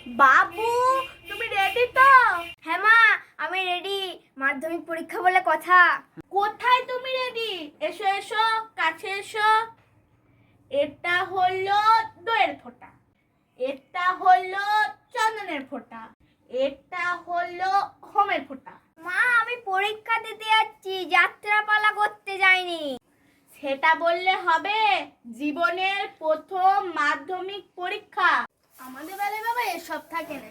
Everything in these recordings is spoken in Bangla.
বাবু, তুমি রেডি তো? হ্যাঁ মা, আমি রেডি। মাধ্যমিক পরীক্ষা বলে কথা। কোথায় তুমি রেডি? এসো এসো, কাছে এসো। এটা হলো দইয়ের ফোঁটা, এটা হলো চন্দনের ফোঁটা, এটা হলো হোমের ফোঁটা। মা, আমি পরীক্ষা দিতে যাচ্ছি, যাত্রাপালা করতে যাইনি। সেটা বললে হবে? জীবনের প্রথম মাধ্যমিক পরীক্ষা। আমাদের বেলায় বাবা এসব থাকে না।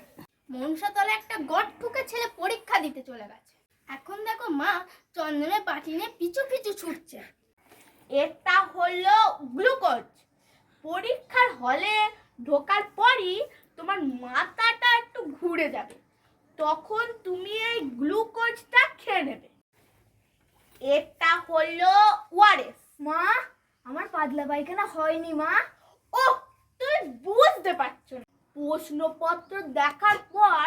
মনসাতলে একটা গট ঠুকে ছেলে পরীক্ষা দিতে চলে গেছে। এখন দেখো মা চন্দনের বাটি নিয়ে পিছু পিছু ছুটছে। এটা হলো গ্লুকোজ। পরীক্ষার হলে ঢোকার পরই তোমার মাথাটা একটু ঘুরে যাবে, তখন তুমি এই গ্লুকোজটা খেয়ে নেবে। এটা হলো ওআরএস। মা, আমার পাতলা পায়খানা হয়নি মা। ও, তুমি বুঝতে পারছো না। প্রশ্নপত্র দেখার পর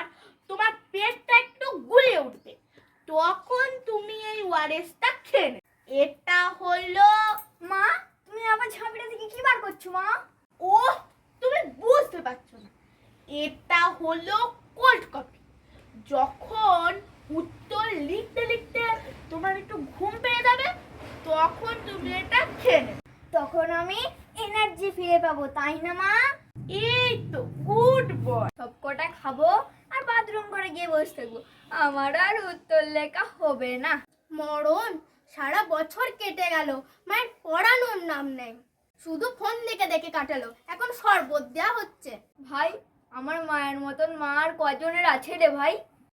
তোমার পেটটা একটু গুলিয়ে উঠবে, তখন তুমি এই ওআরএসটা খেয়ে নেবে। এটা হলো মা, তুমি আবার ঝাঁপিটা থেকে কি বার করছো মা? ও, তুমি বুঝতে পারছো না। এটা হলো কোল্ড কফি। যখন উত্তর লিখতে লিখতে তোমার একটু ঘুম পেয়ে যাবে, তখন তুমি এটা খেয়ে নেবে। তখন আমি এনার্জি ফিরে পাবো, তাই না মা? এই তো, গুড বয়। সব কটা খাবো আর বাথরুম করে গিয়ে বসে থাকবো। আমার আর উত্তর লেখা হবে না। মরণ, সারা বছর কেটে গেল, মায়ের পড়ানোর নাম নেই, শুধু ফোন দেখে দেখে কাটালো। এখন শরবত দেওয়া হচ্ছে। ভাই, আমার মায়ের মতন মা আর কজনের আছে রে ভাই?